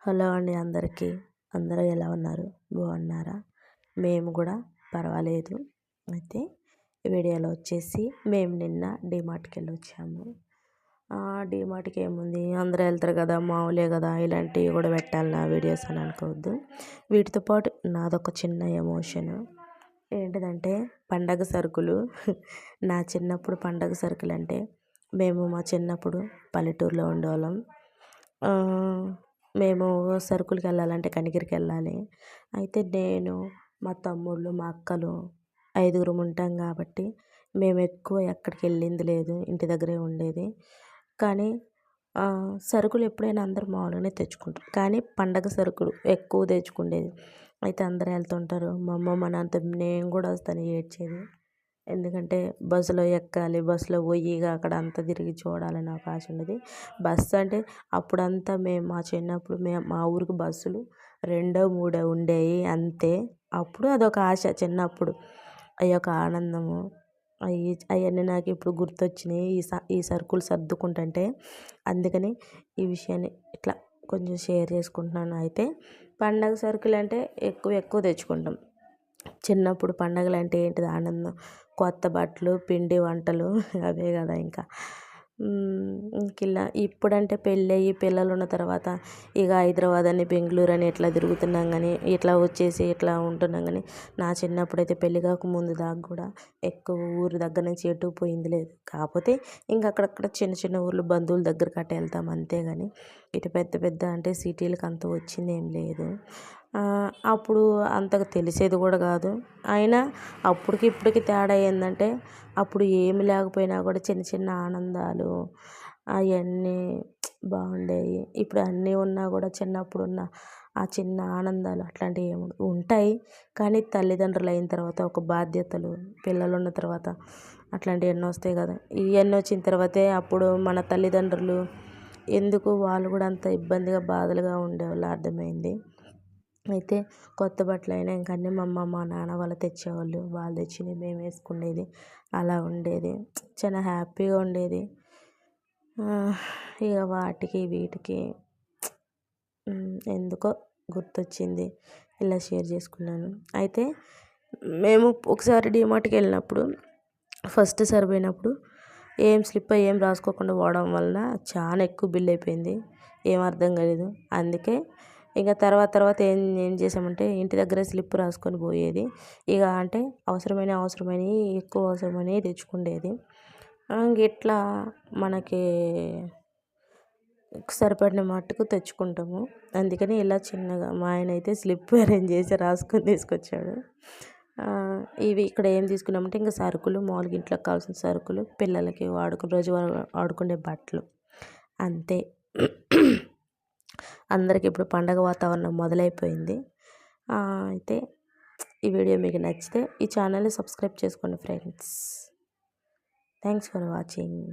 Hello అండి అందరికీ. అందరూ ఎలా ఉన్నారు? బాగున్నారా? మేము కూడా పర్వాలేదు. అయితే ఈ వీడియోలో వచ్చేసి మేము నిన్న డీమార్ట్కి వెళ్ళి వచ్చాము. డీమార్ట్కి ఏముంది, అందరూ వెళ్తారు కదా, మామూలే కదా, ఇలాంటివి కూడా పెట్టాలి నా వీడియోస్ అని అనుకోవద్దు. వీటితో పాటు నాదొక చిన్న ఎమోషన్ ఏంటిదంటే పండగ సరుకులు. నా చిన్నప్పుడు పండగ సరుకులు అంటే మేము మా చిన్నప్పుడు పల్లెటూరులో ఉండేవాళ్ళం. మేము సరుకులకి వెళ్ళాలంటే కనిగిరికి వెళ్ళాలి. అయితే నేను, మా తమ్ముళ్ళు, మా అక్కలు ఐదుగురం ఉంటాం కాబట్టి మేము ఎక్కువ ఎక్కడికి వెళ్ళింది లేదు, ఇంటి దగ్గరే ఉండేది. కానీ సరుకులు ఎప్పుడైనా అందరూ మామూలుగానే తెచ్చుకుంటారు, కానీ పండగ సరుకులు ఎక్కువ తెచ్చుకునేది. అయితే అందరూ వెళ్తుంటారు, మా అమ్మ మా నాన్నతో నేను కూడా వస్తాను ఏడ్చేది. ఎందుకంటే బస్సులో ఎక్కాలి, బస్సులో పోయి అక్కడ అంతా తిరిగి చూడాలని నాకు ఆశ ఉండేది. బస్సు అంటే అప్పుడంతా మేము మా చిన్నప్పుడు మా ఊరికి బస్సులు రెండో మూడో ఉండేవి అంతే. అప్పుడు అదొక ఆశ చిన్నప్పుడు, అయ్యొక ఆనందము. అవన్నీ నాకు ఇప్పుడు గుర్తొచ్చినాయి ఈ సరుకులు సర్దుకుంటుంటే. అందుకని ఈ విషయాన్ని ఇట్లా కొంచెం షేర్ చేసుకుంటున్నాను. అయితే పండగ సరుకులు అంటే ఎక్కువ ఎక్కువ తెచ్చుకుంటాం. చిన్నప్పుడు పండగలు అంటే ఏంటిది ఆనందం, కొత్త బట్టలు, పిండి వంటలు అవే కదా ఇంకా. ఇలా ఇప్పుడంటే పెళ్ళి అయ్యి పిల్లలు ఉన్న తర్వాత ఇక హైదరాబాద్ అని బెంగళూరు అని ఇట్లా తిరుగుతున్నాం, కానీ ఇట్లా వచ్చేసి ఇట్లా ఉంటున్నాం. కానీ నా చిన్నప్పుడు అయితే పెళ్ళి కాకముందు దాకా కూడా ఎక్కువ ఊరి దగ్గర నుంచి ఎటు పోయింది లేదు. కాకపోతే ఇంకా అక్కడక్కడ చిన్న చిన్న ఊర్లు బంధువుల దగ్గరికి అట్ట వెళ్తాం అంతే. కానీ ఇటు పెద్ద పెద్ద అంటే సిటీలకు అంత వచ్చింది ఏం లేదు. అప్పుడు అంతగా తెలిసేది కూడా కాదు. అయినా అప్పటికి ఇప్పటికి తేడా ఏంటంటే అప్పుడు ఏమి లేకపోయినా కూడా చిన్న చిన్న ఆనందాలు అవన్నీ బాగుండేవి. ఇప్పుడు అన్నీ ఉన్నా కూడా చిన్నప్పుడు ఉన్న ఆ చిన్న ఆనందాలు అట్లాంటివి ఏమి ఉంటాయి. కానీ తల్లిదండ్రులు అయిన తర్వాత ఒక బాధ్యతలు, పిల్లలు ఉన్న తర్వాత అట్లాంటివి ఎన్నో వస్తాయి కదా. ఇవన్నీ వచ్చిన తర్వాతే అప్పుడు మన తల్లిదండ్రులు ఎందుకు వాళ్ళు కూడా అంత ఇబ్బందిగా బాధలుగా ఉండేవాళ్ళు అర్థమైంది. అయితే కొత్త బట్టలు అయినా ఇంక అన్నీ మా అమ్మ మా నాన్న వాళ్ళు తెచ్చేవాళ్ళు, వాళ్ళు తెచ్చినవి మేము వేసుకునేది, అలా ఉండేది. చాలా హ్యాపీగా ఉండేది. ఇక వాటికి వీటికి ఎందుకో గుర్తొచ్చింది, ఇలా షేర్ చేసుకున్నాను. అయితే మేము ఒకసారి డీమార్ట్కి వెళ్ళినప్పుడు ఫస్ట్ సారి పోయినప్పుడు ఏం స్లిప్ ఏం రాసుకోకుండా పోవడం వలన చాలా ఎక్కువ బిల్ అయిపోయింది. ఏం అర్థం కాలేదు. అందుకే ఇక తర్వాత ఏం చేసామంటే ఇంటి దగ్గరే స్లిప్ రాసుకొని పోయేది. ఇక అంటే అవసరమైనవి ఎక్కువ అవసరమైనవి తెచ్చుకునేది. ఇట్లా మనకి సరిపడిన మట్టుకు తెచ్చుకుంటాము. అందుకని ఇలా చిన్నగా మా ఆయన అయితే స్లిప్ అరేంజ్ చేసి రాసుకొని తీసుకొచ్చాడు. ఇవి ఇక్కడ ఏం తీసుకున్నామంటే ఇంకా సరుకులు, మామూలుగా ఇంట్లోకి కావాల్సిన సరుకులు, పిల్లలకి రోజు వాడుకునే బట్టలు అంతే. అందరికీ ఇప్పుడు పండగ వాతావరణం మొదలైపోయింది. అయితే ఈ వీడియో మీకు నచ్చితే ఈ ఛానల్ని సబ్స్క్రైబ్ చేసుకోండి ఫ్రెండ్స్. Thanks for watching.